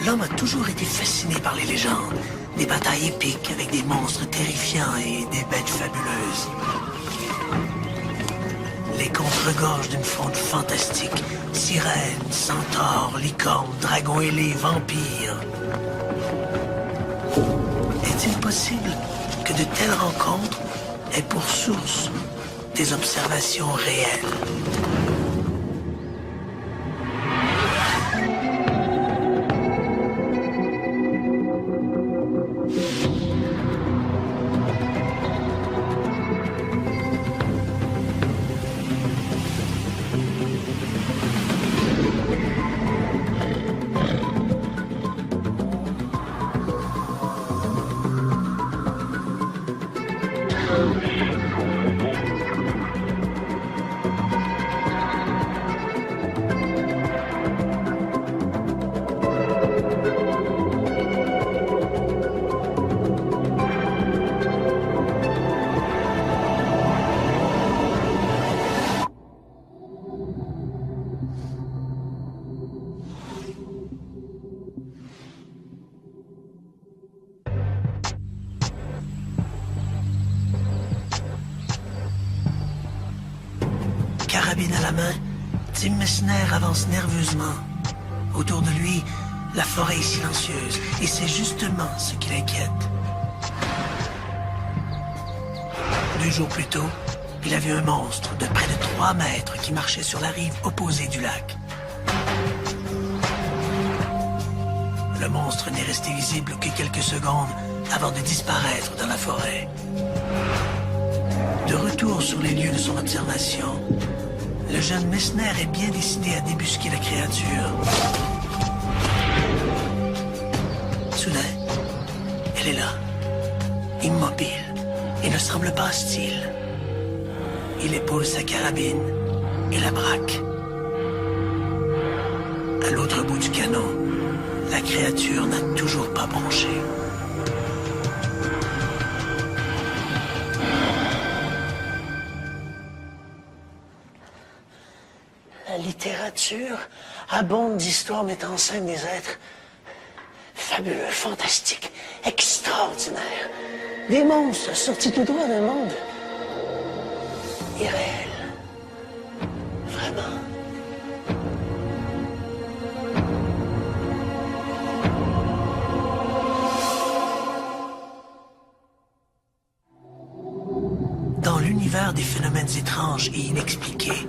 L'homme a toujours été fasciné par les légendes, des batailles épiques avec des monstres terrifiants et des bêtes fabuleuses. Les contes regorgent d'une faune fantastique, sirènes, centaures, licornes, dragons ailés, vampires. Est-il possible que de telles rencontres aient pour source des observations réelles? Carabine à la main, Tim Messner avance nerveusement. Autour de lui, la forêt est silencieuse, et c'est justement ce qui l'inquiète. 2 jours plus tôt, il a vu un monstre de près de 3 mètres qui marchait sur la rive opposée du lac. Le monstre n'est resté visible que quelques secondes avant de disparaître dans la forêt. De retour sur les lieux de son observation, le jeune Messner est bien décidé à débusquer la créature. Soudain, elle est là, immobile, et ne semble pas hostile. Il épaule sa carabine et la braque. À l'autre bout du canon, la créature n'a toujours pas bronché. La littérature abonde d'histoires mettant en scène des êtres fabuleux, fantastiques, extraordinaires. Des monstres sortis tout droit d'un monde irréel. Vraiment. Dans l'univers des phénomènes étranges et inexpliqués,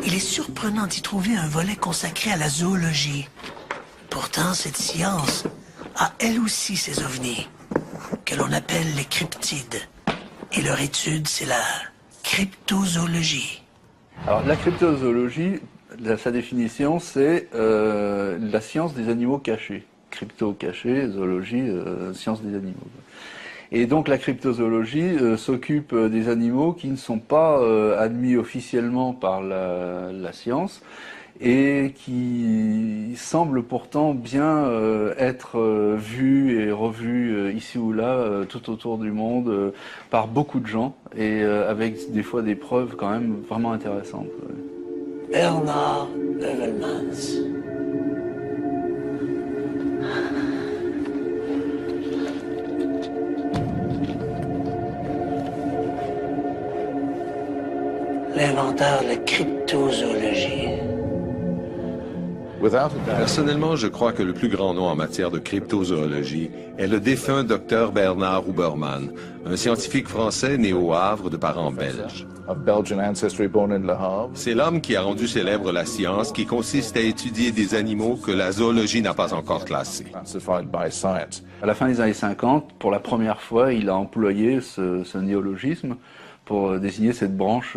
il est surprenant d'y trouver un volet consacré à la zoologie. Pourtant, cette science a elle aussi ses ovnis, que l'on appelle les cryptides. Et leur étude, c'est la cryptozoologie. Alors, la cryptozoologie, sa définition, c'est la science des animaux cachés. Crypto caché, zoologie, science des animaux. Et donc la cryptozoologie s'occupe des animaux qui ne sont pas admis officiellement par la science et qui semblent pourtant bien être vus et revus ici ou là tout autour du monde par beaucoup de gens et avec des fois des preuves quand même vraiment intéressantes. Bernard Heuvelmans. L'inventeur de la cryptozoologie. Personnellement, je crois que le plus grand nom en matière de cryptozoologie est le défunt Dr Bernard Huberman, un scientifique français né au Havre de parents belges. C'est l'homme qui a rendu célèbre la science qui consiste à étudier des animaux que la zoologie n'a pas encore classés. À la fin des années 50, pour la première fois, il a employé ce néologisme pour désigner cette branche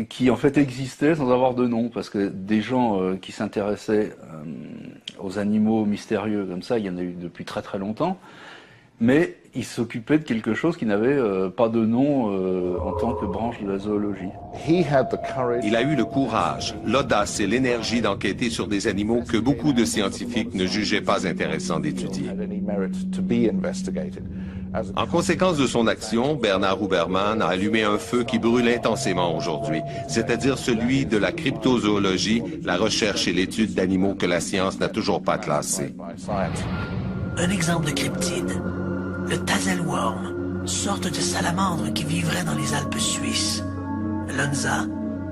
qui en fait existait sans avoir de nom, parce que des gens qui s'intéressaient aux animaux mystérieux comme ça, il y en a eu depuis très très longtemps, mais ils s'occupaient de quelque chose qui n'avait pas de nom en tant que branche de la zoologie. Il a eu le courage, l'audace et l'énergie d'enquêter sur des animaux que beaucoup de scientifiques ne jugeaient pas intéressants d'étudier. En conséquence de son action, Bernard Huberman a allumé un feu qui brûle intensément aujourd'hui, c'est-à-dire celui de la cryptozoologie, la recherche et l'étude d'animaux que la science n'a toujours pas classés. Un exemple de cryptide, le Tazelworm, sorte de salamandre qui vivrait dans les Alpes suisses. L'Onza,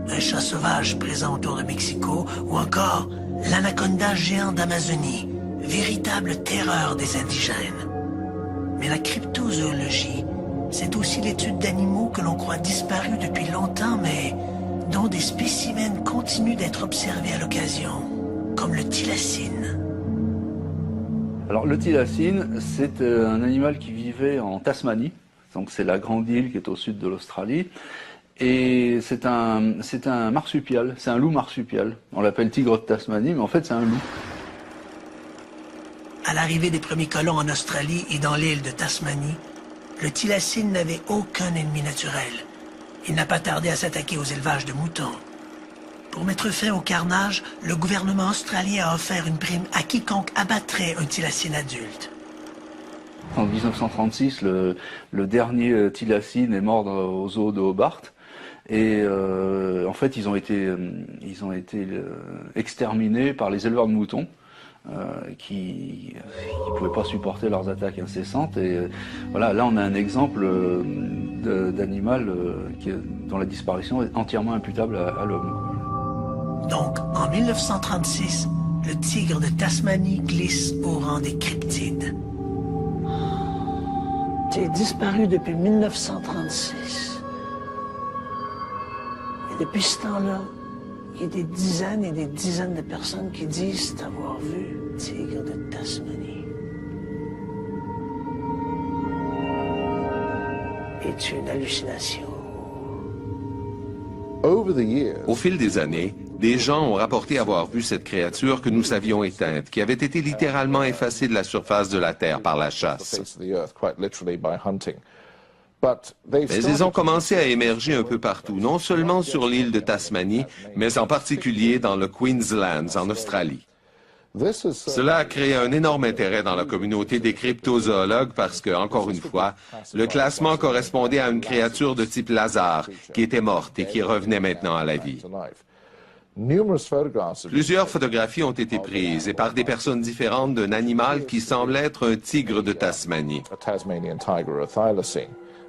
un chat sauvage présent autour de Mexico, ou encore l'anaconda géant d'Amazonie, véritable terreur des indigènes. Mais la cryptozoologie, c'est aussi l'étude d'animaux que l'on croit disparus depuis longtemps, mais dont des spécimens continuent d'être observés à l'occasion, comme le thylacine. Alors le thylacine, c'est un animal qui vivait en Tasmanie, donc c'est la grande île qui est au sud de l'Australie, et c'est un marsupial, c'est un loup marsupial. On l'appelle tigre de Tasmanie, mais en fait c'est un loup. À l'arrivée des premiers colons en Australie et dans l'île de Tasmanie, le thylacine n'avait aucun ennemi naturel. Il n'a pas tardé à s'attaquer aux élevages de moutons. Pour mettre fin au carnage, le gouvernement australien a offert une prime à quiconque abattrait un thylacine adulte. En 1936, le dernier thylacine est mort au zoo de Hobart. Et en fait, ils ont été exterminés par les éleveurs de moutons. Qui ne pouvaient pas supporter leurs attaques incessantes. Et voilà, là on a un exemple d'animal dont la disparition est entièrement imputable à l'homme. Donc, en 1936, le tigre de Tasmanie glisse au rang des cryptides. Tu es disparu depuis 1936. Et depuis ce temps-là, il y a des dizaines et des dizaines de personnes qui disent avoir vu le tigre de Tasmanie. Es-tu une hallucination? Au fil des années, des gens ont rapporté avoir vu cette créature que nous savions éteinte, qui avait été littéralement effacée de la surface de la Terre par la chasse. Mais ils ont commencé à émerger un peu partout, non seulement sur l'île de Tasmanie, mais en particulier dans le Queensland, en Australie. Cela a créé un énorme intérêt dans la communauté des cryptozoologues parce que, encore une fois, le classement correspondait à une créature de type Lazare qui était morte et qui revenait maintenant à la vie. Plusieurs photographies ont été prises et par des personnes différentes d'un animal qui semble être un tigre de Tasmanie.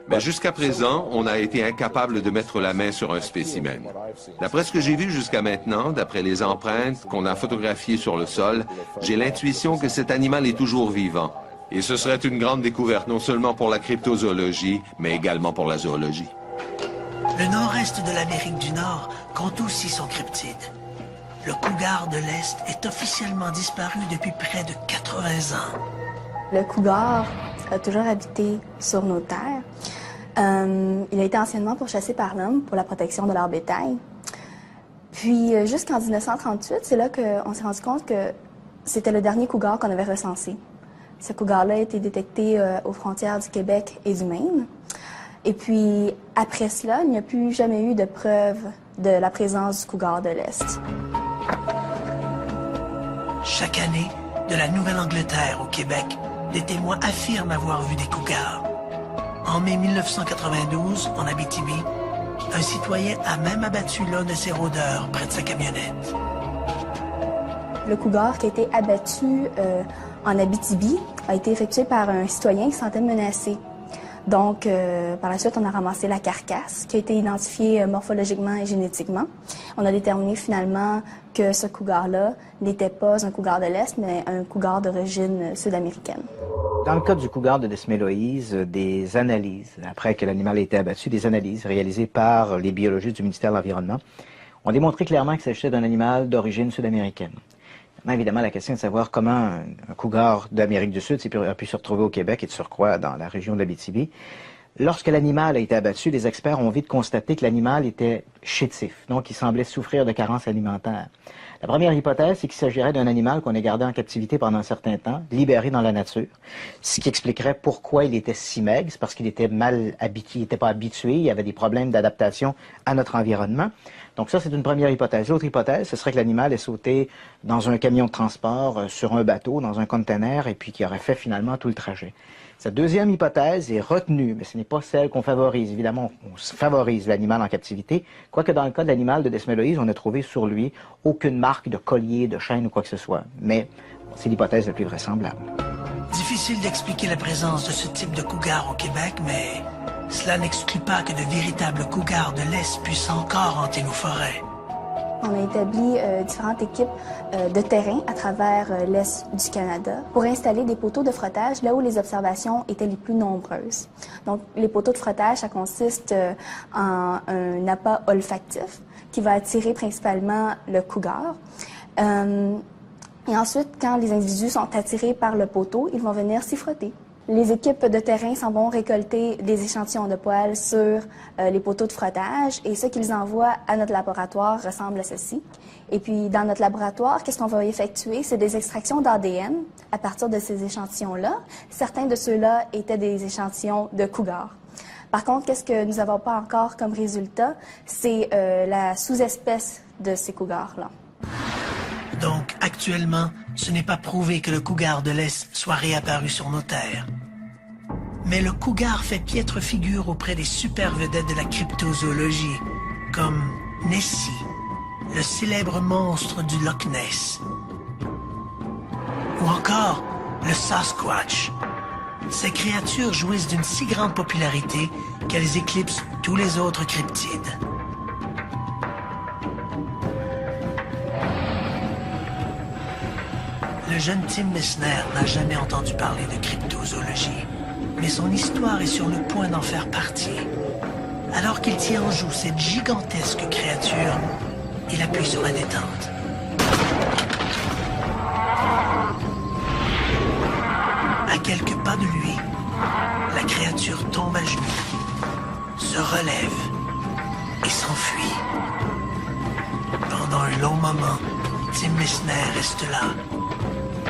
Mais jusqu'à présent, on a été incapable de mettre la main sur un spécimen. D'après ce que j'ai vu jusqu'à maintenant, d'après les empreintes qu'on a photographiées sur le sol, j'ai l'intuition que cet animal est toujours vivant. Et ce serait une grande découverte non seulement pour la cryptozoologie, mais également pour la zoologie. Le nord-est de l'Amérique du Nord compte aussi son cryptide. Le cougar de l'Est est officiellement disparu depuis près de 80 ans. Le cougar a toujours habité sur nos terres. Il a été anciennement pourchassé par l'homme pour la protection de leur bétail. Puis, jusqu'en 1938, c'est là qu'on s'est rendu compte que c'était le dernier cougar qu'on avait recensé. Ce cougar-là a été détecté aux frontières du Québec et du Maine. Et puis, après cela, il n'y a plus jamais eu de preuve de la présence du cougar de l'Est. Chaque année, de la Nouvelle-Angleterre au Québec, des témoins affirment avoir vu des cougars. En mai 1992, en Abitibi, un citoyen a même abattu l'un de ses rôdeurs près de sa camionnette. Le cougar qui a été abattu en Abitibi a été effectué par un citoyen qui se sentait menacé. Donc, par la suite, on a ramassé la carcasse qui a été identifiée morphologiquement et génétiquement. On a déterminé finalement que ce cougar-là n'était pas un cougar de l'Est, mais un cougar d'origine sud-américaine. Dans le cas du cougar de Desméloïse, des analyses, après que l'animal a été abattu, des analyses réalisées par les biologistes du ministère de l'Environnement ont démontré clairement qu'il s'agissait d'un animal d'origine sud-américaine. Maintenant, évidemment, la question est de savoir comment un cougar d'Amérique du Sud a pu se retrouver au Québec et de surcroît dans la région de l'Abitibi. Lorsque l'animal a été abattu, les experts ont vite constaté que l'animal était chétif, donc il semblait souffrir de carences alimentaires. La première hypothèse, c'est qu'il s'agirait d'un animal qu'on a gardé en captivité pendant un certain temps, libéré dans la nature, ce qui expliquerait pourquoi il était si maigre, c'est parce qu'il était mal habitué, il n'était pas habitué, il y avait des problèmes d'adaptation à notre environnement. Donc ça, c'est une première hypothèse. L'autre hypothèse, ce serait que l'animal ait sauté dans un camion de transport, sur un bateau, dans un container, et puis qui aurait fait finalement tout le trajet. Cette deuxième hypothèse est retenue, mais ce n'est pas celle qu'on favorise. Évidemment, on favorise l'animal en captivité, quoique dans le cas de l'animal de Desméloïse, on n'a trouvé sur lui aucune marque de collier, de chaîne ou quoi que ce soit. Mais c'est l'hypothèse la plus vraisemblable. Difficile d'expliquer la présence de ce type de cougar au Québec, mais cela n'exclut pas que de véritables cougars de l'Est puissent encore hanter nos forêts. On a établi différentes équipes de terrain à travers l'Est du Canada pour installer des poteaux de frottage là où les observations étaient les plus nombreuses. Donc, les poteaux de frottage, ça consiste en un appât olfactif qui va attirer principalement le cougar. Et ensuite, quand les individus sont attirés par le poteau, ils vont venir s'y frotter. Les équipes de terrain s'en vont récolter des échantillons de poils sur les poteaux de frottage et ce qu'ils envoient à notre laboratoire ressemble à ceci. Et puis, dans notre laboratoire, qu'est-ce qu'on va effectuer? C'est des extractions d'ADN à partir de ces échantillons-là. Certains de ceux-là étaient des échantillons de cougars. Par contre, qu'est-ce que nous n'avons pas encore comme résultat? C'est la sous-espèce de ces cougars-là. Donc, actuellement, ce n'est pas prouvé que le cougar de l'Est soit réapparu sur nos terres. Mais le cougar fait piètre figure auprès des super vedettes de la cryptozoologie, comme Nessie, le célèbre monstre du Loch Ness, ou encore le Sasquatch. Ces créatures jouissent d'une si grande popularité qu'elles éclipsent tous les autres cryptides. Le jeune Tim Messner n'a jamais entendu parler de cryptozoologie, mais son histoire est sur le point d'en faire partie. Alors qu'il tient en joue cette gigantesque créature, il appuie sur la détente. À quelques pas de lui, la créature tombe à genoux, se relève et s'enfuit. Pendant un long moment, Tim Messner reste là.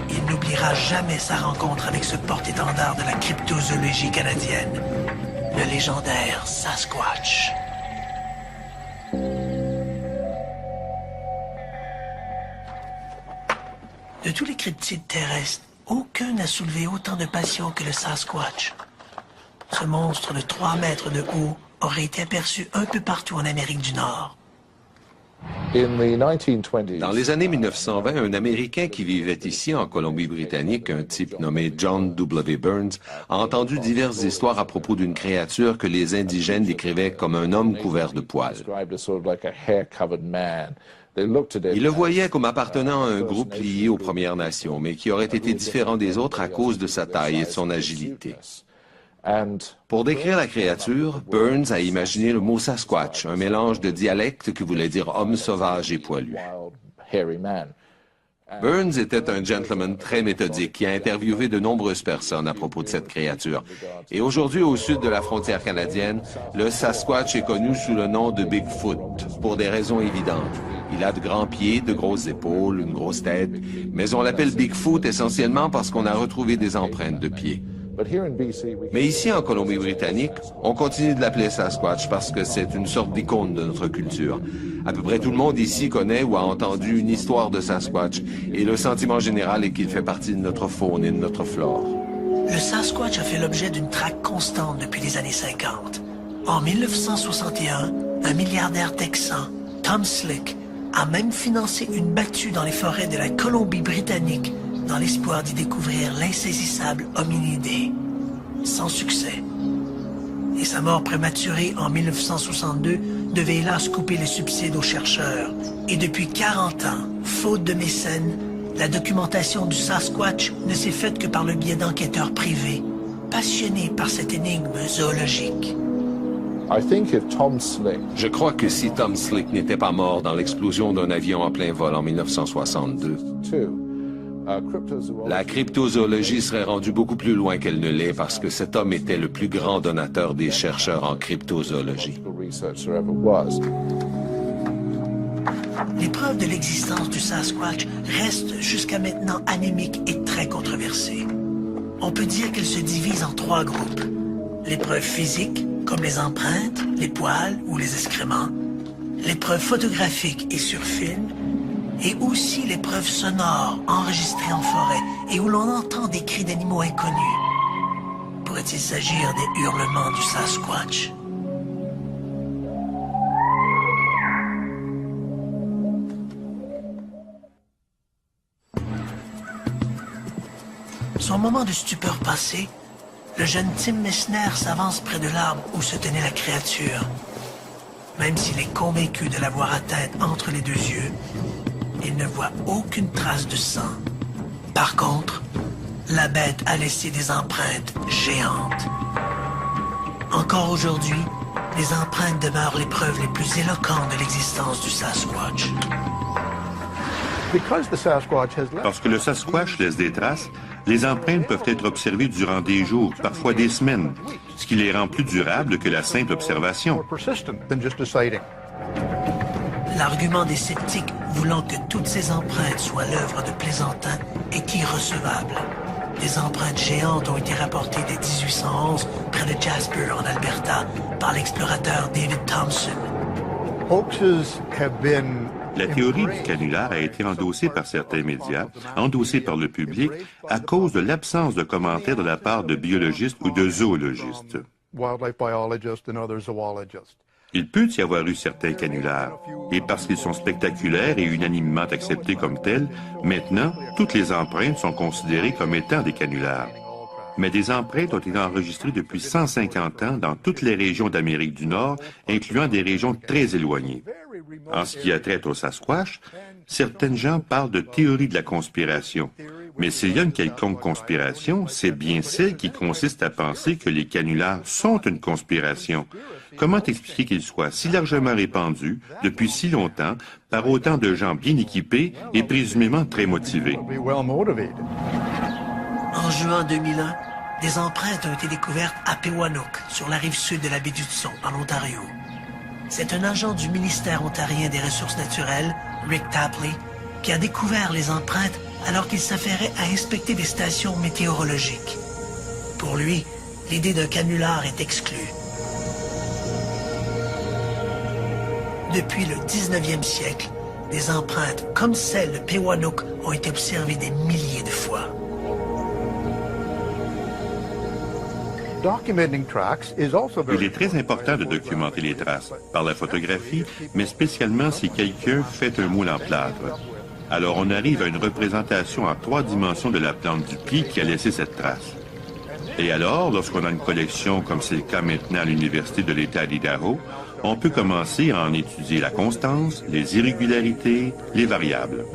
Il n'oubliera jamais sa rencontre avec ce porte-étendard de la cryptozoologie canadienne, le légendaire Sasquatch. De tous les cryptides terrestres, aucun n'a soulevé autant de passion que le Sasquatch. Ce monstre de 3 mètres de haut aurait été aperçu un peu partout en Amérique du Nord. Dans les années 1920, un Américain qui vivait ici, en Colombie-Britannique, un type nommé John W. Burns, a entendu diverses histoires à propos d'une créature que les indigènes décrivaient comme un homme couvert de poils. Il le voyait comme appartenant à un groupe lié aux Premières Nations, mais qui aurait été différent des autres à cause de sa taille et de son agilité. Pour décrire la créature, Burns a imaginé le mot Sasquatch, un mélange de dialectes qui voulait dire homme sauvage et poilu. Burns était un gentleman très méthodique qui a interviewé de nombreuses personnes à propos de cette créature. Et aujourd'hui, au sud de la frontière canadienne, le Sasquatch est connu sous le nom de Bigfoot, pour des raisons évidentes. Il a de grands pieds, de grosses épaules, une grosse tête, mais on l'appelle Bigfoot essentiellement parce qu'on a retrouvé des empreintes de pieds. Mais ici, en Colombie-Britannique, on continue de l'appeler Sasquatch parce que c'est une sorte d'icône de notre culture. À peu près tout le monde ici connaît ou a entendu une histoire de Sasquatch, et le sentiment général est qu'il fait partie de notre faune et de notre flore. Le Sasquatch a fait l'objet d'une traque constante depuis les années 50. En 1961, un milliardaire texan, Tom Slick, a même financé une battue dans les forêts de la Colombie-Britannique dans l'espoir d'y découvrir l'insaisissable hominidé. Sans succès. Et sa mort prématurée en 1962 devait hélas couper les subsides aux chercheurs. Et depuis 40 ans, faute de mécènes, la documentation du Sasquatch ne s'est faite que par le biais d'enquêteurs privés, passionnés par cette énigme zoologique. Je crois que si Tom Slick n'était pas mort dans l'explosion d'un avion en plein vol en 1962, la cryptozoologie serait rendue beaucoup plus loin qu'elle ne l'est parce que cet homme était le plus grand donateur des chercheurs en cryptozoologie. Les preuves de l'existence du Sasquatch restent jusqu'à maintenant anémiques et très controversées. On peut dire qu'elle se divise en 3 groupes. Les preuves physiques, comme les empreintes, les poils ou les excréments. les preuves photographiques et sur film, et aussi les preuves sonores enregistrées en forêt et où l'on entend des cris d'animaux inconnus. Pourrait-il s'agir des hurlements du Sasquatch? Son moment de stupeur passé, le jeune Tim Messner s'avance près de l'arbre où se tenait la créature. Même s'il est convaincu de l'avoir atteinte entre les deux yeux, il ne voit aucune trace de sang. Par contre, la bête a laissé des empreintes géantes. Encore aujourd'hui, les empreintes demeurent les preuves les plus éloquentes de l'existence du Sasquatch. Parce que le Sasquatch laisse des traces, les empreintes peuvent être observées durant des jours, parfois des semaines, ce qui les rend plus durables que la simple observation. L'argument des sceptiques voulant que toutes ces empreintes soient l'œuvre de plaisantins est irrecevable. Des empreintes géantes ont été rapportées dès 1811 près de Jasper, en Alberta, par l'explorateur David Thompson. La théorie du canular a été endossée par certains médias, endossée par le public, à cause de l'absence de commentaires de la part de biologistes ou de zoologistes. Il peut y avoir eu certains canulars, et parce qu'ils sont spectaculaires et unanimement acceptés comme tels, maintenant, toutes les empreintes sont considérées comme étant des canulars. Mais des empreintes ont été enregistrées depuis 150 ans dans toutes les régions d'Amérique du Nord, incluant des régions très éloignées. En ce qui a trait au Sasquatch, certaines gens parlent de théorie de la conspiration. Mais s'il y a une quelconque conspiration, c'est bien celle qui consiste à penser que les canulars sont une conspiration. Comment expliquer qu'ils soient si largement répandus, depuis si longtemps, par autant de gens bien équipés et présumément très motivés? En juin 2001, des empreintes ont été découvertes à Pewanuck, sur la rive sud de la baie d'Hudson, en Ontario. C'est un agent du ministère ontarien des Ressources naturelles, Rick Tapley, qui a découvert les empreintes alors qu'il s'affairait à inspecter des stations météorologiques. Pour lui, l'idée d'un canular est exclue. Depuis le 19e siècle, des empreintes comme celles de Pewanuck ont été observées des milliers de fois. Il est très important de documenter les traces, par la photographie, mais spécialement si quelqu'un fait un moule en plâtre. Alors on arrive à une représentation en 3 dimensions de la plante du pied qui a laissé cette trace. Et alors, lorsqu'on a une collection, comme c'est le cas maintenant à l'Université de l'État d'Idaho, on peut commencer à en étudier la constance, les irrégularités, les variables.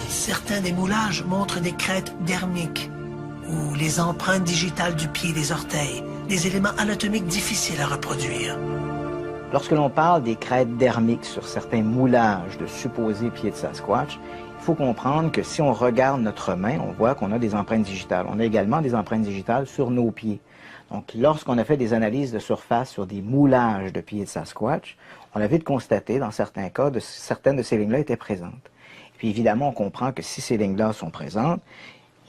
Certains des moulages montrent des crêtes dermiques, ou les empreintes digitales du pied et des orteils, des éléments anatomiques difficiles à reproduire. Lorsque l'on parle des crêtes dermiques sur certains moulages de supposés pieds de Sasquatch, il faut comprendre que si on regarde notre main, on voit qu'on a des empreintes digitales. On a également des empreintes digitales sur nos pieds. Donc, lorsqu'on a fait des analyses de surface sur des moulages de pieds de Sasquatch, on a vite constaté, dans certains cas, que certaines de ces lignes-là étaient présentes. Et puis, évidemment, on comprend que si ces lignes-là sont présentes,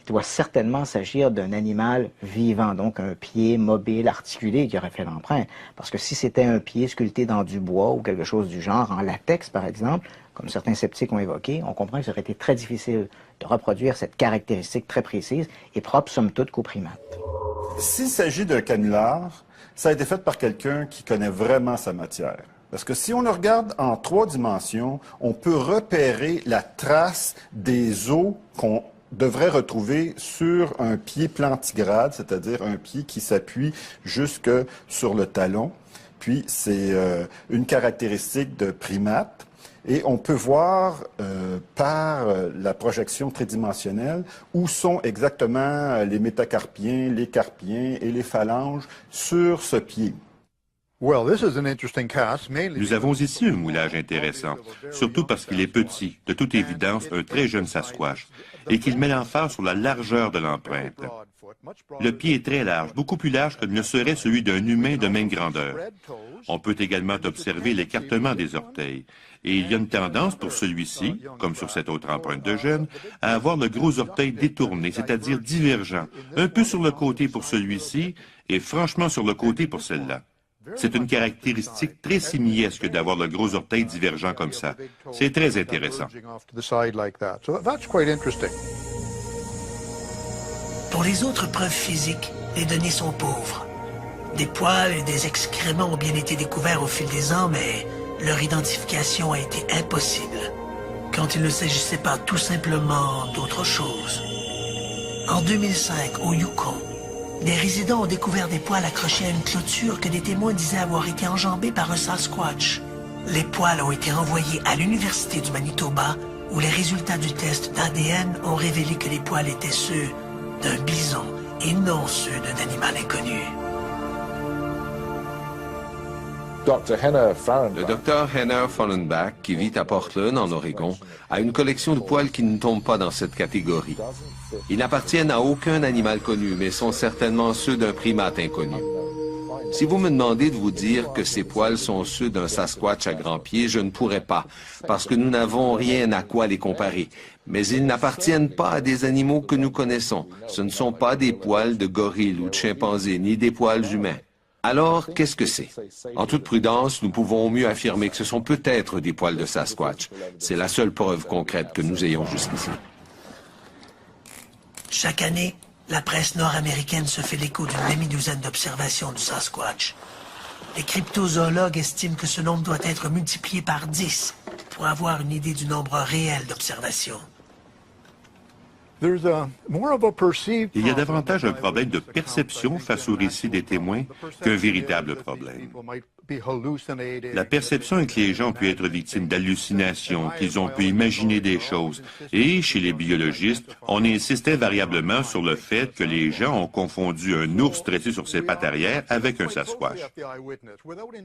il doit certainement s'agir d'un animal vivant, donc un pied mobile, articulé qui aurait fait l'empreinte. Parce que si c'était un pied sculpté dans du bois ou quelque chose du genre, en latex par exemple, comme certains sceptiques ont évoqué, on comprend que ça aurait été très difficile de reproduire cette caractéristique très précise et propre, somme toute, qu'aux primates. S'il s'agit d'un canular, ça a été fait par quelqu'un qui connaît vraiment sa matière. Parce que si on le regarde en 3 dimensions, on peut repérer la trace des os qu'on devrait retrouver sur un pied plantigrade, c'est-à-dire un pied qui s'appuie jusque sur le talon. Puis c'est une caractéristique de primate. Et on peut voir par la projection tridimensionnelle où sont exactement les métacarpiens, les carpiens et les phalanges sur ce pied. Nous avons ici un moulage intéressant, surtout parce qu'il est petit, de toute évidence un très jeune Sasquatch, et qu'il met l'emphase sur la largeur de l'empreinte. Le pied est très large, beaucoup plus large que ne serait celui d'un humain de même grandeur. On peut également observer l'écartement des orteils, et il y a une tendance pour celui-ci, comme sur cette autre empreinte de jeune, à avoir le gros orteil détourné, c'est-à-dire divergent, un peu sur le côté pour celui-ci et franchement sur le côté pour celle-là. C'est une caractéristique très simiesque d'avoir le gros orteil divergent comme ça. C'est très intéressant. Pour les autres preuves physiques, les données sont pauvres. Des poils et des excréments ont bien été découverts au fil des ans, mais leur identification a été impossible, quand il ne s'agissait pas tout simplement d'autre chose. En 2005, au Yukon, des résidents ont découvert des poils accrochés à une clôture que des témoins disaient avoir été enjambés par un Sasquatch. Les poils ont été envoyés à l'Université du Manitoba, où les résultats du test d'ADN ont révélé que les poils étaient ceux d'un bison et non ceux d'un animal inconnu. Le docteur Henner Fallenbach, qui vit à Portland, en Oregon, a une collection de poils qui ne tombent pas dans cette catégorie. Ils n'appartiennent à aucun animal connu, mais sont certainement ceux d'un primate inconnu. Si vous me demandez de vous dire que ces poils sont ceux d'un Sasquatch à grands pieds, je ne pourrais pas, parce que nous n'avons rien à quoi les comparer. Mais ils n'appartiennent pas à des animaux que nous connaissons. Ce ne sont pas des poils de gorille ou de chimpanzé, ni des poils humains. Alors, qu'est-ce que c'est? En toute prudence, nous pouvons au mieux affirmer que ce sont peut-être des poils de Sasquatch. C'est la seule preuve concrète que nous ayons jusqu'ici. Chaque année, la presse nord-américaine se fait l'écho d'une demi-douzaine d'observations du Sasquatch. Les cryptozoologues estiment que ce nombre doit être multiplié par 10 pour avoir une idée du nombre réel d'observations. Il y a davantage un problème de perception face au récit des témoins qu'un véritable problème. La perception est que les gens ont pu être victimes d'hallucinations, qu'ils ont pu imaginer des choses. Et chez les biologistes, on insistait variablement sur le fait que les gens ont confondu un ours dressé sur ses pattes arrière avec un Sasquatch.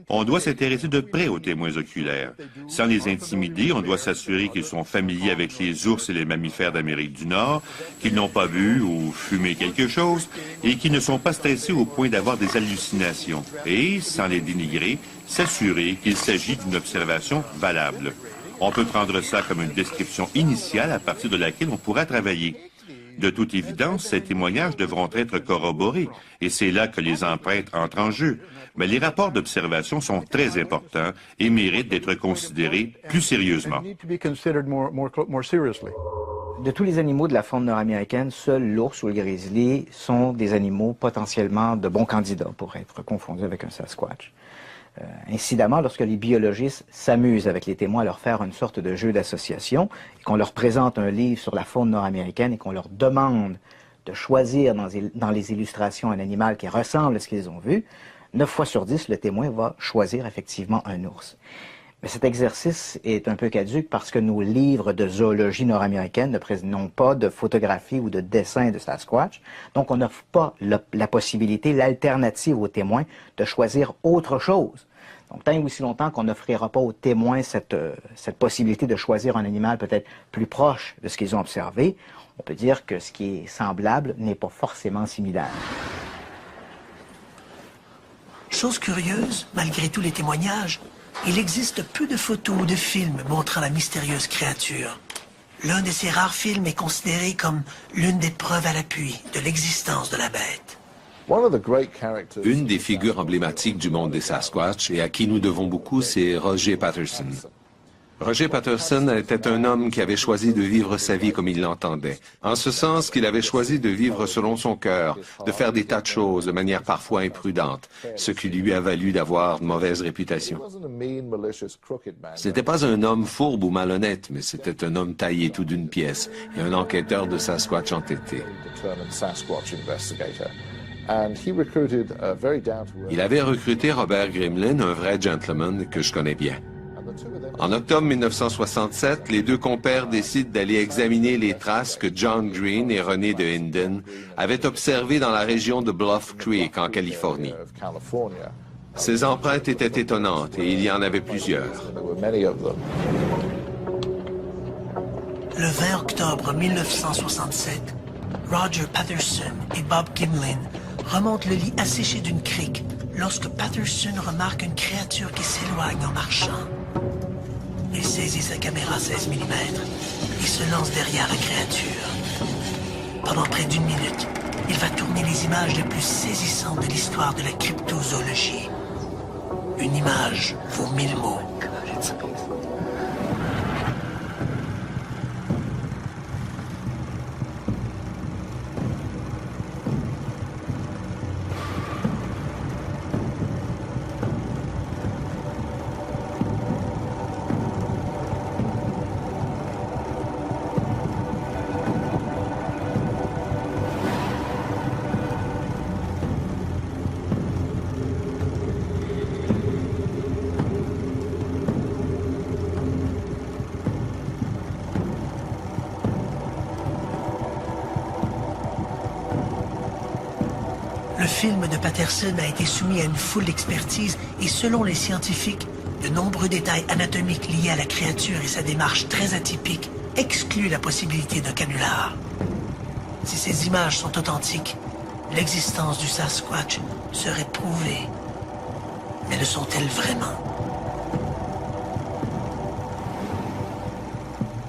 On doit s'intéresser de près aux témoins oculaires. Sans les intimider, on doit s'assurer qu'ils sont familiers avec les ours et les mammifères d'Amérique du Nord, qu'ils n'ont pas bu ou fumé quelque chose et qu'ils ne sont pas stressés au point d'avoir des hallucinations. Et, sans les dénigrer, s'assurer qu'il s'agit d'une observation valable. On peut prendre ça comme une description initiale à partir de laquelle on pourra travailler. De toute évidence, ces témoignages devront être corroborés, et c'est là que les empreintes entrent en jeu. Mais les rapports d'observation sont très importants et méritent d'être considérés plus sérieusement. De tous les animaux de la faune nord-américaine, seul l'ours ou le grizzly sont des animaux potentiellement de bons candidats pour être confondus avec un Sasquatch. Incidemment, lorsque les biologistes s'amusent avec les témoins à leur faire une sorte de jeu d'association, et qu'on leur présente un livre sur la faune nord-américaine et qu'on leur demande de choisir dans les illustrations un animal qui ressemble à ce qu'ils ont vu, 9 fois sur 10, le témoin va choisir effectivement un ours. Mais cet exercice est un peu caduc parce que nos livres de zoologie nord-américaine n'ont pas de photographie ou de dessin de Sasquatch. Donc, on n'offre pas la possibilité, l'alternative aux témoins de choisir autre chose. Donc, tant et aussi longtemps qu'on n'offrira pas aux témoins cette possibilité de choisir un animal peut-être plus proche de ce qu'ils ont observé, on peut dire que ce qui est semblable n'est pas forcément similaire. Chose curieuse, malgré tous les témoignages, il existe peu de photos ou de films montrant la mystérieuse créature. L'un de ces rares films est considéré comme l'une des preuves à l'appui de l'existence de la bête. Une des figures emblématiques du monde des Sasquatch et à qui nous devons beaucoup, c'est Roger Patterson. Roger Patterson était un homme qui avait choisi de vivre sa vie comme il l'entendait, en ce sens qu'il avait choisi de vivre selon son cœur, de faire des tas de choses de manière parfois imprudente, ce qui lui a valu d'avoir de mauvaise réputation. Ce n'était pas un homme fourbe ou malhonnête, mais c'était un homme taillé tout d'une pièce et un enquêteur de Sasquatch entêté. Il avait recruté Robert Grimlin, un vrai gentleman que je connais bien. En octobre 1967, les deux compères décident d'aller examiner les traces que John Green et René de Hinden avaient observées dans la région de Bluff Creek, en Californie. Ces empreintes étaient étonnantes et il y en avait plusieurs. Le 20 octobre 1967, Roger Patterson et Bob Gimlin remontent le lit asséché d'une crique lorsque Patterson remarque une créature qui s'éloigne en marchant. Il saisit sa caméra 16 mm et se lance derrière la créature. Pendant près d'1 minute, il va tourner les images les plus saisissantes de l'histoire de la cryptozoologie. Une image vaut 1000 mots. Le film de Patterson a été soumis à une foule d'expertises et selon les scientifiques, de nombreux détails anatomiques liés à la créature et sa démarche très atypique excluent la possibilité d'un canular. Si ces images sont authentiques, l'existence du Sasquatch serait prouvée. Mais le sont-elles vraiment?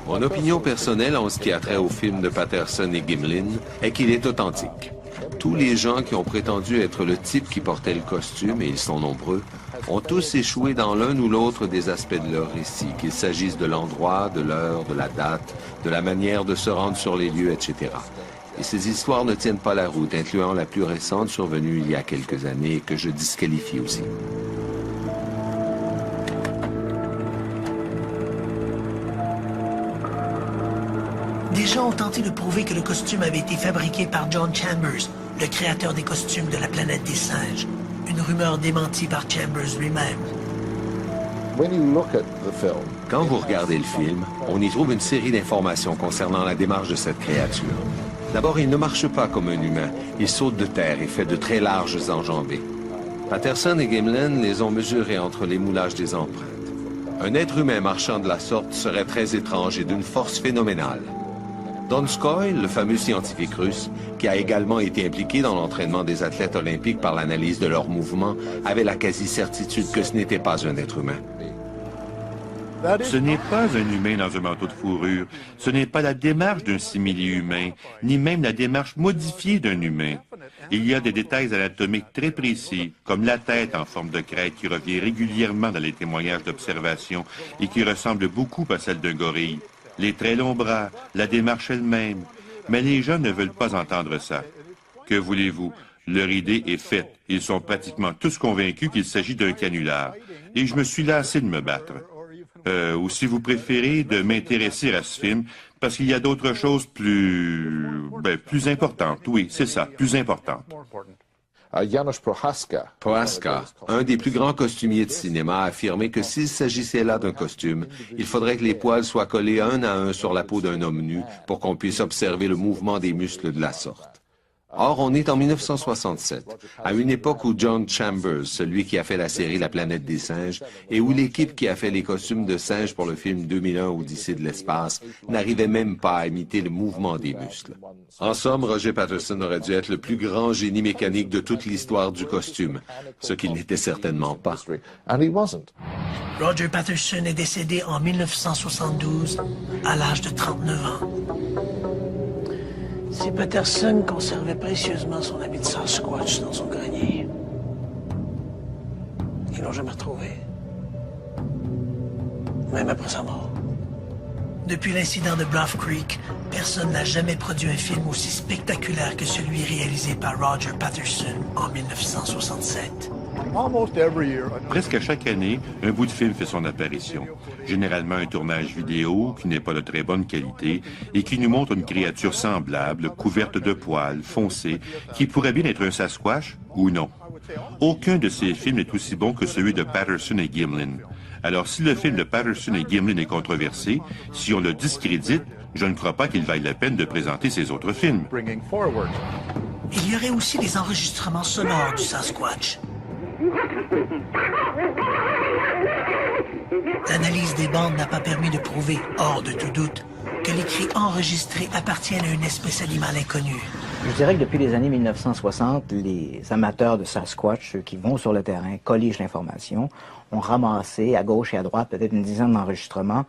Mon opinion personnelle en ce qui a trait au film de Patterson et Gimlin est qu'il est authentique. Tous les gens qui ont prétendu être le type qui portait le costume, et ils sont nombreux, ont tous échoué dans l'un ou l'autre des aspects de leur récit, qu'il s'agisse de l'endroit, de l'heure, de la date, de la manière de se rendre sur les lieux, etc. Et ces histoires ne tiennent pas la route, incluant la plus récente survenue il y a quelques années et que je disqualifie aussi. Des gens ont tenté de prouver que le costume avait été fabriqué par John Chambers, le créateur des costumes de la planète des singes. Une rumeur démentie par Chambers lui-même. Quand vous regardez le film, on y trouve une série d'informations concernant la démarche de cette créature. D'abord, il ne marche pas comme un humain. Il saute de terre et fait de très larges enjambées. Patterson et Gimlin les ont mesurées entre les moulages des empreintes. Un être humain marchant de la sorte serait très étrange et d'une force phénoménale. Donskoy, le fameux scientifique russe, qui a également été impliqué dans l'entraînement des athlètes olympiques par l'analyse de leurs mouvements, avait la quasi-certitude que ce n'était pas un être humain. Ce n'est pas un humain dans un manteau de fourrure. Ce n'est pas la démarche d'un simili-humain, ni même la démarche modifiée d'un humain. Il y a des détails anatomiques très précis, comme la tête en forme de crête qui revient régulièrement dans les témoignages d'observation et qui ressemble beaucoup à celle d'un gorille. Les très longs bras, la démarche elle-même. Mais les gens ne veulent pas entendre ça. Que voulez-vous? Leur idée est faite. Ils sont pratiquement tous convaincus qu'il s'agit d'un canular. Et je me suis lassé de me battre. Ou si vous préférez, de m'intéresser à ce film, parce qu'il y a d'autres choses plus importantes. Oui, c'est ça, plus importantes. Janusz Prohaska, un des plus grands costumiers de cinéma, a affirmé que s'il s'agissait là d'un costume, il faudrait que les poils soient collés un à un sur la peau d'un homme nu pour qu'on puisse observer le mouvement des muscles de la sorte. Or, on est en 1967, à une époque où John Chambers, celui qui a fait la série La planète des singes, et où l'équipe qui a fait les costumes de singes pour le film 2001 Odyssée de l'espace n'arrivait même pas à imiter le mouvement des muscles. En somme, Roger Patterson aurait dû être le plus grand génie mécanique de toute l'histoire du costume, ce qu'il n'était certainement pas. Roger Patterson est décédé en 1972 à l'âge de 39 ans. Si Patterson conservait précieusement son habit de Sasquatch dans son grenier, ils l'ont jamais retrouvé, même après sa mort. Depuis l'incident de Bluff Creek, personne n'a jamais produit un film aussi spectaculaire que celui réalisé par Roger Patterson en 1967. Presque à chaque année, un bout de film fait son apparition. Généralement un tournage vidéo qui n'est pas de très bonne qualité et qui nous montre une créature semblable, couverte de poils, foncée, qui pourrait bien être un Sasquatch ou non. Aucun de ces films n'est aussi bon que celui de Patterson et Gimlin. Alors si le film de Patterson et Gimlin est controversé, si on le discrédite, je ne crois pas qu'il vaille la peine de présenter ses autres films. Il y aurait aussi des enregistrements sonores du Sasquatch. L'analyse des bandes n'a pas permis de prouver, hors de tout doute, que les cris enregistrés appartiennent à une espèce animale inconnue. Je dirais que depuis les années 1960, les amateurs de Sasquatch, ceux qui vont sur le terrain, colligent l'information, ont ramassé à gauche et à droite peut-être une dizaine d'enregistrements,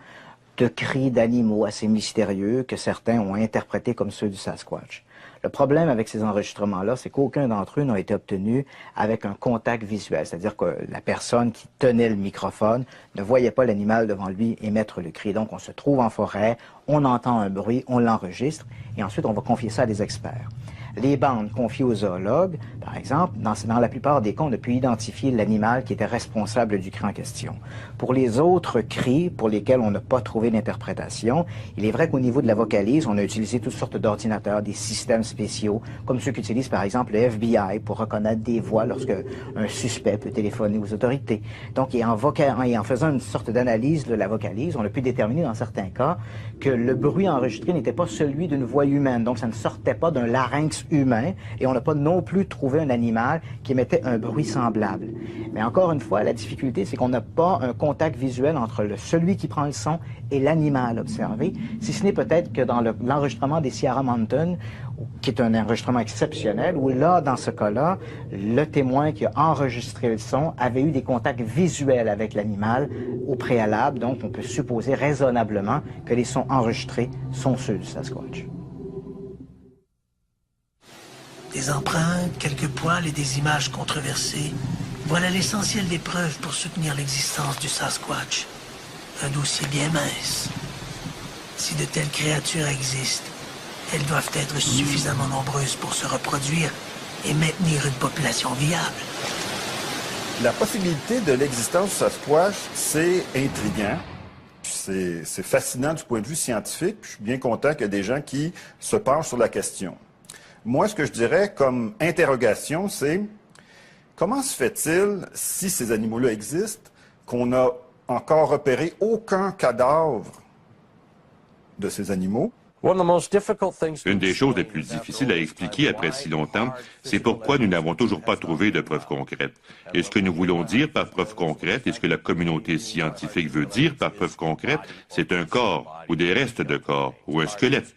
de cris d'animaux assez mystérieux que certains ont interprétés comme ceux du Sasquatch. Le problème avec ces enregistrements-là, c'est qu'aucun d'entre eux n'a été obtenu avec un contact visuel, c'est-à-dire que la personne qui tenait le microphone ne voyait pas l'animal devant lui émettre le cri. Donc on se trouve en forêt, on entend un bruit, on l'enregistre, et ensuite on va confier ça à des experts. Les bandes confiées aux zoologues, par exemple, dans la plupart des cas, on a pu identifier l'animal qui était responsable du cri en question. Pour les autres cris pour lesquels on n'a pas trouvé d'interprétation, il est vrai qu'au niveau de la vocalise, on a utilisé toutes sortes d'ordinateurs, des systèmes spéciaux, comme ceux qu'utilise par exemple le FBI pour reconnaître des voix lorsque un suspect peut téléphoner aux autorités. Donc, et en faisant une sorte d'analyse de la vocalise, on a pu déterminer dans certains cas que le bruit enregistré n'était pas celui d'une voix humaine, donc ça ne sortait pas d'un larynx humain, et on n'a pas non plus trouvé un animal qui émettait un bruit semblable. Mais encore une fois, la difficulté, c'est qu'on n'a pas un contact visuel entre celui qui prend le son et l'animal observé, si ce n'est peut-être que dans l'enregistrement des Sierra Mountain, qui est un enregistrement exceptionnel, où là, dans ce cas-là, le témoin qui a enregistré le son avait eu des contacts visuels avec l'animal au préalable, donc on peut supposer raisonnablement que les sons enregistrés sont ceux du Sasquatch. Des empreintes, quelques poils et des images controversées. Voilà l'essentiel des preuves pour soutenir l'existence du Sasquatch. Un dossier bien mince. Si de telles créatures existent, elles doivent être suffisamment nombreuses pour se reproduire et maintenir une population viable. La possibilité de l'existence du Sasquatch, c'est intriguant. C'est fascinant du point de vue scientifique. Je suis bien content qu'il y ait des gens qui se penchent sur la question. Moi, ce que je dirais comme interrogation, c'est comment se fait-il, si ces animaux-là existent, qu'on n'a encore repéré aucun cadavre de ces animaux? Une des choses les plus difficiles à expliquer après si longtemps, c'est pourquoi nous n'avons toujours pas trouvé de preuves concrètes. Et ce que nous voulons dire par preuve concrète, et ce que la communauté scientifique veut dire par preuve concrète, c'est un corps, ou des restes de corps, ou un squelette.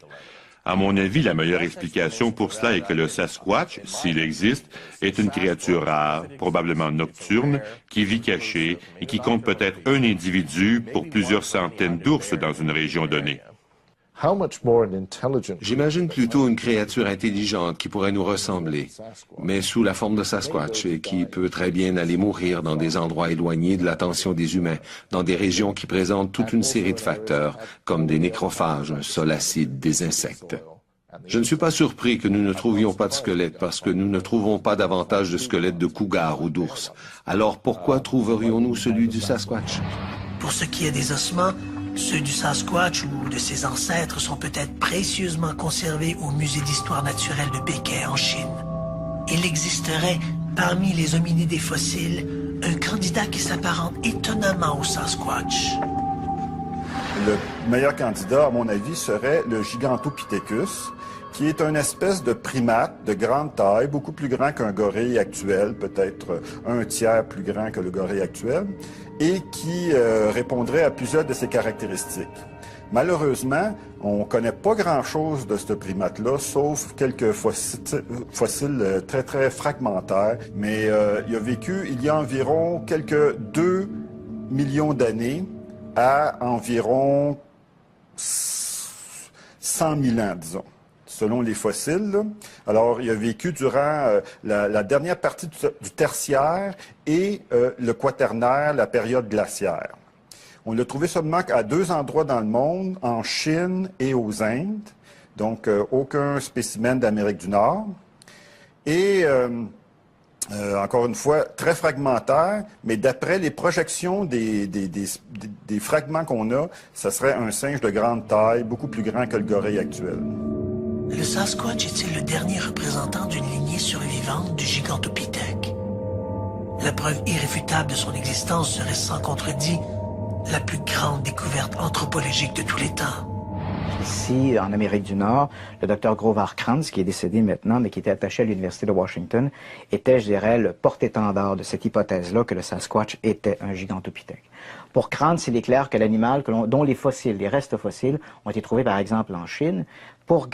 À mon avis, la meilleure explication pour cela est que le Sasquatch, s'il existe, est une créature rare, probablement nocturne, qui vit cachée et qui compte peut-être un individu pour plusieurs centaines d'ours dans une région donnée. J'imagine plutôt une créature intelligente qui pourrait nous ressembler, mais sous la forme de Sasquatch et qui peut très bien aller mourir dans des endroits éloignés de l'attention des humains, dans des régions qui présentent toute une série de facteurs, comme des nécrophages, un sol acide, des insectes. Je ne suis pas surpris que nous ne trouvions pas de squelette parce que nous ne trouvons pas davantage de squelettes de cougar ou d'ours. Alors pourquoi trouverions-nous celui du Sasquatch? Pour ce qui est des ossements, ceux du Sasquatch ou de ses ancêtres sont peut-être précieusement conservés au Musée d'histoire naturelle de Pékin en Chine. Il existerait, parmi les hominidés fossiles, un candidat qui s'apparente étonnamment au Sasquatch. Le meilleur candidat, à mon avis, serait le Gigantopithecus, qui est une espèce de primate de grande taille, beaucoup plus grand qu'un gorille actuel, peut-être un tiers plus grand que le gorille actuel, et qui répondrait à plusieurs de ses caractéristiques. Malheureusement, on ne connaît pas grand-chose de ce primate-là, sauf quelques fossiles très, très fragmentaires. Mais il a vécu il y a environ quelques 2 millions d'années à environ 100 000 ans, disons, selon les fossiles. Là. Alors, il a vécu durant la dernière partie du tertiaire et le quaternaire, la période glaciaire. On l'a trouvé seulement à 2 endroits dans le monde, en Chine et aux Indes, donc aucun spécimen d'Amérique du Nord. Et, encore une fois, très fragmentaire, mais d'après les projections des fragments qu'on a, ça serait un singe de grande taille, beaucoup plus grand que le gorille actuel. Le Sasquatch est-il le dernier représentant d'une lignée survivante du Gigantopithèque? La preuve irréfutable de son existence serait sans contredit la plus grande découverte anthropologique de tous les temps. Ici, en Amérique du Nord, le Dr Grover Krantz, qui est décédé maintenant, mais qui était attaché à l'Université de Washington, était, je dirais, le porte-étendard de cette hypothèse-là que le Sasquatch était un Gigantopithèque. Pour Krantz, il est clair que l'animal dont les fossiles, les restes fossiles, ont été trouvés par exemple en Chine, Pour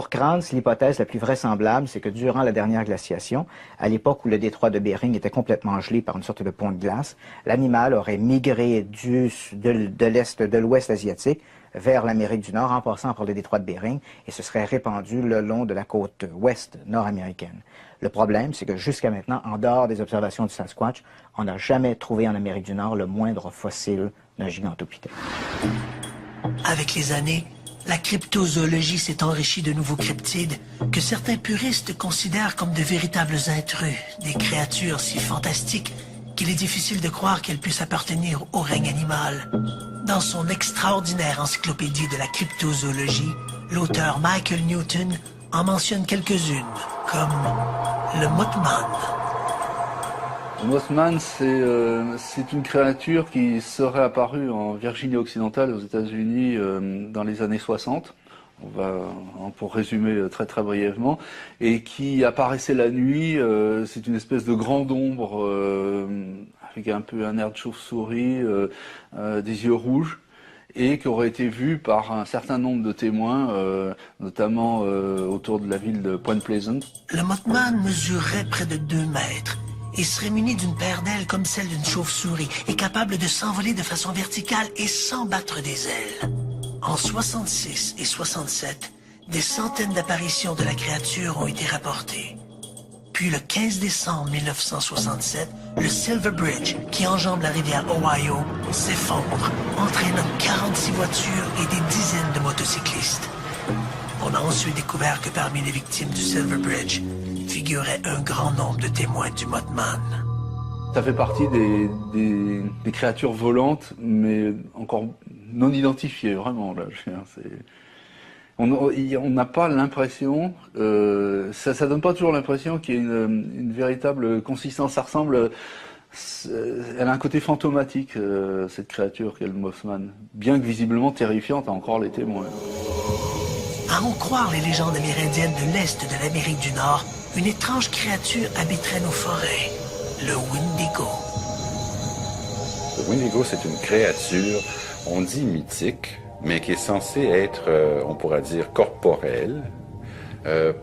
Krantz, l'hypothèse la plus vraisemblable, c'est que durant la dernière glaciation, à l'époque où le détroit de Bering était complètement gelé par une sorte de pont de glace, l'animal aurait migré de l'ouest asiatique vers l'Amérique du Nord en passant par le détroit de Bering et se serait répandu le long de la côte ouest nord-américaine. Le problème, c'est que jusqu'à maintenant, en dehors des observations du Sasquatch, on n'a jamais trouvé en Amérique du Nord le moindre fossile d'un gigantopithèque. Avec les années, la cryptozoologie s'est enrichie de nouveaux cryptides que certains puristes considèrent comme de véritables intrus, des créatures si fantastiques qu'il est difficile de croire qu'elles puissent appartenir au règne animal. Dans son extraordinaire encyclopédie de la cryptozoologie, l'auteur Michael Newton en mentionne quelques-unes, comme le Mothman. Le Mothman, c'est une créature qui serait apparue en Virginie occidentale aux États-Unis dans les années 60. Pour résumer très très brièvement, et qui apparaissait la nuit. C'est une espèce de grande ombre avec un peu un air de chauve-souris, des yeux rouges, et qui aurait été vue par un certain nombre de témoins, notamment autour de la ville de Point Pleasant. Le Mothman mesurerait près de 2 mètres et serait muni d'une paire d'ailes comme celle d'une chauve-souris et capable de s'envoler de façon verticale et sans battre des ailes. En 66 et 67, des centaines d'apparitions de la créature ont été rapportées. Puis le 15 décembre 1967, le Silver Bridge, qui enjambe la rivière Ohio, s'effondre, entraînant 46 voitures et des dizaines de motocyclistes. On a ensuite découvert que parmi les victimes du Silver Bridge figurait un grand nombre de témoins du Mothman. Ça fait partie des créatures volantes, mais encore non identifiées, vraiment. Là, on n'a pas l'impression, ça donne pas toujours l'impression qu'il y ait une véritable consistance. Ça ressemble, elle a un côté fantomatique, cette créature qu'est le Mothman, bien que visiblement terrifiante à encore les témoins. À en croire les légendes amérindiennes de l'Est de l'Amérique du Nord, une étrange créature habiterait nos forêts, le Wendigo. Le Wendigo, c'est une créature, on dit mythique, mais qui est censée être, on pourra dire, corporelle,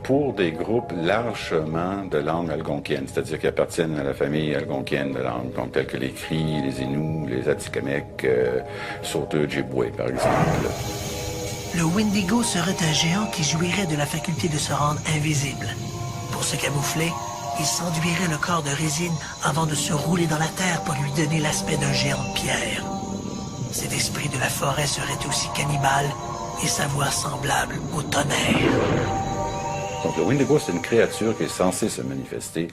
pour des groupes largement de langue algonquienne, c'est-à-dire qui appartiennent à la famille algonquienne de langue, donc telles que les Cris, les Inuits, les Atikamekw, Sauteux, Ojibwe, par exemple. Le Wendigo serait un géant qui jouirait de la faculté de se rendre invisible. Pour se camoufler, il s'enduirait le corps de résine avant de se rouler dans la terre pour lui donner l'aspect d'un géant de pierre. Cet esprit de la forêt serait aussi cannibale et sa voix semblable au tonnerre. Donc le Wendigo, c'est une créature qui est censée se manifester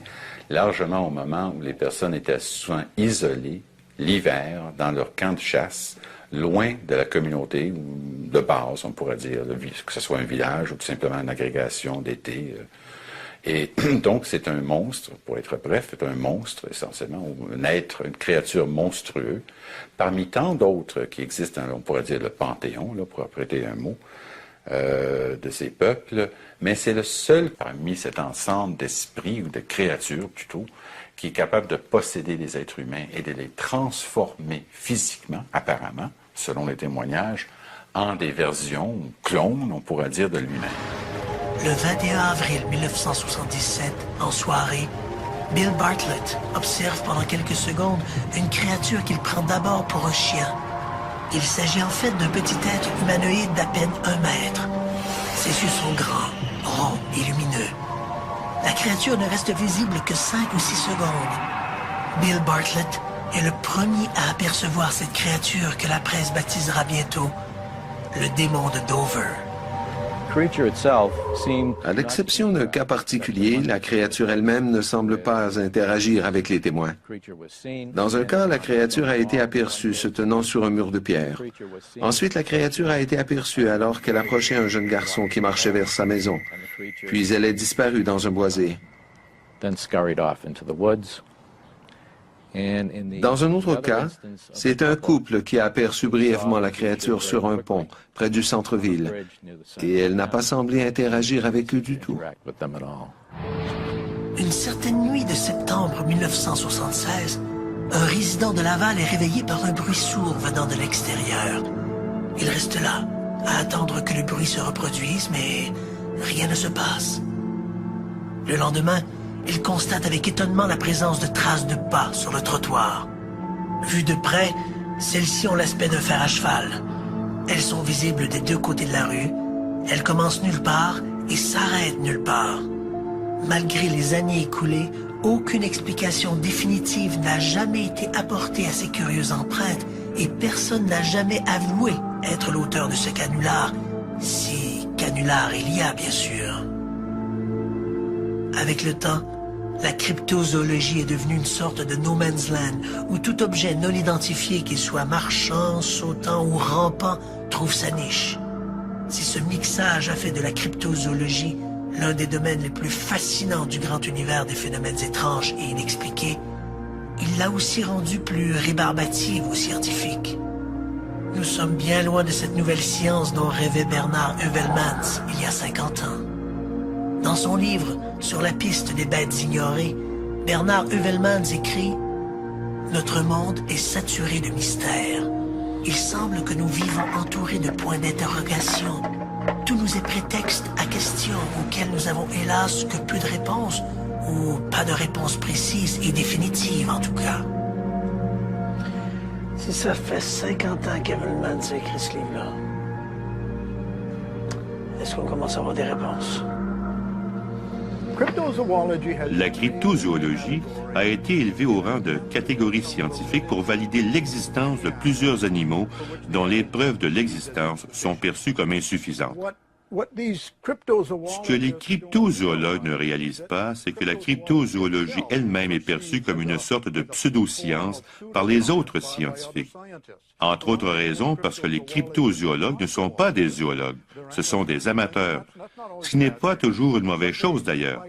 largement au moment où les personnes étaient souvent isolées, l'hiver, dans leur camp de chasse, loin de la communauté de base, on pourrait dire, que ce soit un village ou tout simplement une agrégation d'été. Et donc, c'est un monstre, pour être bref, c'est un monstre, essentiellement, un être, une créature monstrueuse, parmi tant d'autres qui existent dans, on pourrait dire, le panthéon, là, pour prêter un mot, de ces peuples, mais c'est le seul parmi cet ensemble d'esprits, ou de créatures plutôt, qui est capable de posséder les êtres humains et de les transformer physiquement, apparemment, selon les témoignages, en des versions, clones, on pourrait dire, de lui-même. Le 21 avril 1977, en soirée, Bill Bartlett observe pendant quelques secondes une créature qu'il prend d'abord pour un chien. Il s'agit en fait d'un petit être humanoïde d'à peine 1 mètre. Ses yeux sont grands, ronds et lumineux. La créature ne reste visible que 5 ou 6 secondes. Bill Bartlett est le premier à apercevoir cette créature que la presse baptisera bientôt le démon de Dover. À l'exception d'un cas particulier, la créature elle-même ne semble pas interagir avec les témoins. Dans un cas, la créature a été aperçue se tenant sur un mur de pierre. Ensuite, la créature a été aperçue alors qu'elle approchait un jeune garçon qui marchait vers sa maison. Puis elle est disparue dans un boisé. Dans un autre cas, c'est un couple qui a aperçu brièvement la créature sur un pont, près du centre-ville, et elle n'a pas semblé interagir avec eux du tout. Une certaine nuit de septembre 1976, un résident de Laval est réveillé par un bruit sourd venant de l'extérieur. Il reste là, à attendre que le bruit se reproduise, mais rien ne se passe. Le lendemain, il constate avec étonnement la présence de traces de pas sur le trottoir. Vues de près, celles-ci ont l'aspect d'un fer à cheval. Elles sont visibles des deux côtés de la rue. Elles commencent nulle part et s'arrêtent nulle part. Malgré les années écoulées, aucune explication définitive n'a jamais été apportée à ces curieuses empreintes et personne n'a jamais avoué être l'auteur de ce canular, si canular il y a bien sûr. Avec le temps, la cryptozoologie est devenue une sorte de no man's land où tout objet non identifié, qu'il soit marchand, sautant ou rampant, trouve sa niche. Si ce mixage a fait de la cryptozoologie l'un des domaines les plus fascinants du grand univers des phénomènes étranges et inexpliqués, il l'a aussi rendu plus rébarbative aux scientifiques. Nous sommes bien loin de cette nouvelle science dont rêvait Bernard Heuvelmans il y a 50 ans. Dans son livre « Sur la piste des bêtes ignorées », Bernard Heuvelmans écrit « Notre monde est saturé de mystères. Il semble que nous vivons entourés de points d'interrogation. Tout nous est prétexte à questions auxquelles nous avons hélas que peu de réponses, ou pas de réponse précise et définitive en tout cas. » Si ça fait 50 ans qu'Heuvelmans a écrit ce livre-là, est-ce qu'on commence à avoir des réponses? La cryptozoologie a été élevée au rang de catégorie scientifique pour valider l'existence de plusieurs animaux dont les preuves de l'existence sont perçues comme insuffisantes. Ce que les cryptozoologues ne réalisent pas, c'est que la cryptozoologie elle-même est perçue comme une sorte de pseudo-science par les autres scientifiques. Entre autres raisons, parce que les cryptozoologues ne sont pas des zoologues, ce sont des amateurs. Ce qui n'est pas toujours une mauvaise chose d'ailleurs.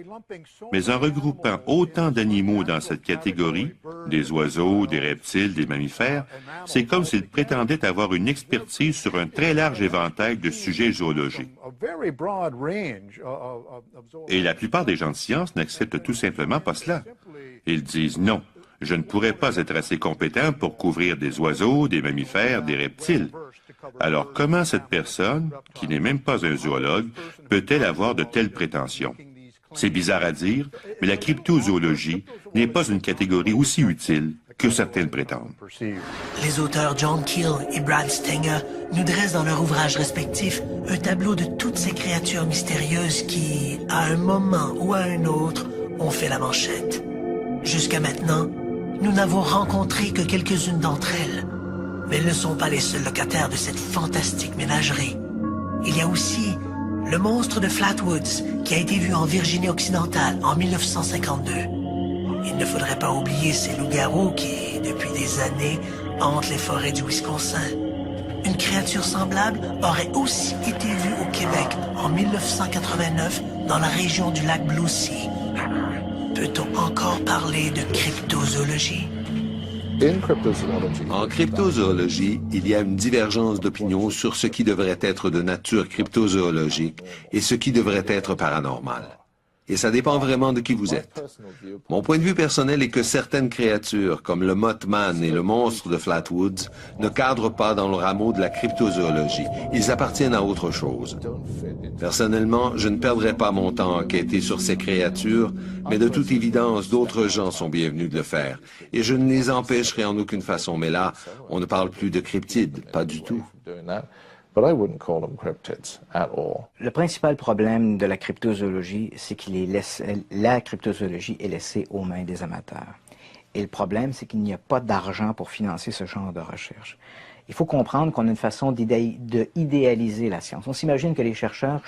Mais en regroupant autant d'animaux dans cette catégorie, des oiseaux, des reptiles, des mammifères, c'est comme s'ils prétendaient avoir une expertise sur un très large éventail de sujets zoologiques. Et la plupart des gens de science n'acceptent tout simplement pas cela. Ils disent non, je ne pourrais pas être assez compétent pour couvrir des oiseaux, des mammifères, des reptiles. Alors comment cette personne, qui n'est même pas un zoologue, peut-elle avoir de telles prétentions? C'est bizarre à dire, mais la cryptozoologie n'est pas une catégorie aussi utile que certaines prétendent. Les auteurs John Keel et Brad Stenger nous dressent dans leurs ouvrages respectifs un tableau de toutes ces créatures mystérieuses qui, à un moment ou à un autre, ont fait la manchette. Jusqu'à maintenant, nous n'avons rencontré que quelques-unes d'entre elles, mais elles ne sont pas les seuls locataires de cette fantastique ménagerie. Il y a aussi le monstre de Flatwoods qui a été vu en Virginie occidentale en 1952. Il ne faudrait pas oublier ces loups-garous qui, depuis des années, hantent les forêts du Wisconsin. Une créature semblable aurait aussi été vue au Québec en 1989 dans la région du lac Blue Sea. Peut-on encore parler de cryptozoologie? En cryptozoologie, il y a une divergence d'opinion sur ce qui devrait être de nature cryptozoologique et ce qui devrait être paranormal. Et ça dépend vraiment de qui vous êtes. Mon point de vue personnel est que certaines créatures, comme le Mothman et le monstre de Flatwoods, ne cadrent pas dans le rameau de la cryptozoologie. Ils appartiennent à autre chose. Personnellement, je ne perdrai pas mon temps à enquêter sur ces créatures, mais de toute évidence, d'autres gens sont bienvenus de le faire. Et je ne les empêcherai en aucune façon. Mais là, on ne parle plus de cryptides, pas du tout. Le principal problème de la cryptozoologie, c'est la cryptozoologie est laissée aux mains des amateurs. Et le problème, c'est qu'il n'y a pas d'argent pour financer ce genre de recherche. Il faut comprendre qu'on a une façon d'idéaliser la science. On s'imagine que les chercheurs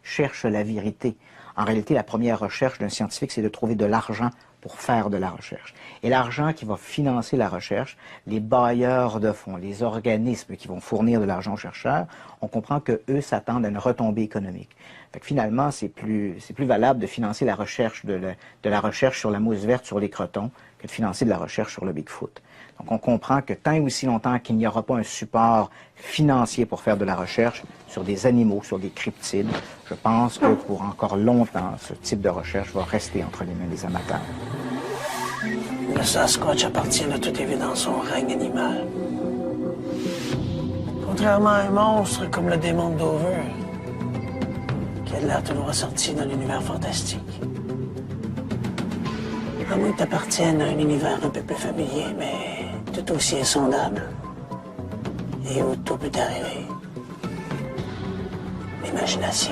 cherchent la vérité. En réalité, la première recherche d'un scientifique, c'est de trouver de l'argent pour faire de la recherche. Et l'argent qui va financer la recherche, les bailleurs de fonds, les organismes qui vont fournir de l'argent aux chercheurs, on comprend qu'eux s'attendent à une retombée économique. Fait que finalement, c'est plus valable de financer la recherche de la recherche sur la mousse verte sur les crotons que de financer de la recherche sur le Bigfoot. Donc on comprend que tant et aussi longtemps qu'il n'y aura pas un support financier pour faire de la recherche sur des animaux, sur des cryptides, je pense que pour encore longtemps, ce type de recherche va rester entre les mains des amateurs. Le Sasquatch appartient de toute évidence au règne animal. Contrairement à un monstre comme le démon de Dover, qui a l'air toujours ressorti dans l'univers fantastique. À moins que tu appartiennes à un univers un peu plus familier, mais tout aussi insondable. Et où tout peut arriver. L'imagination.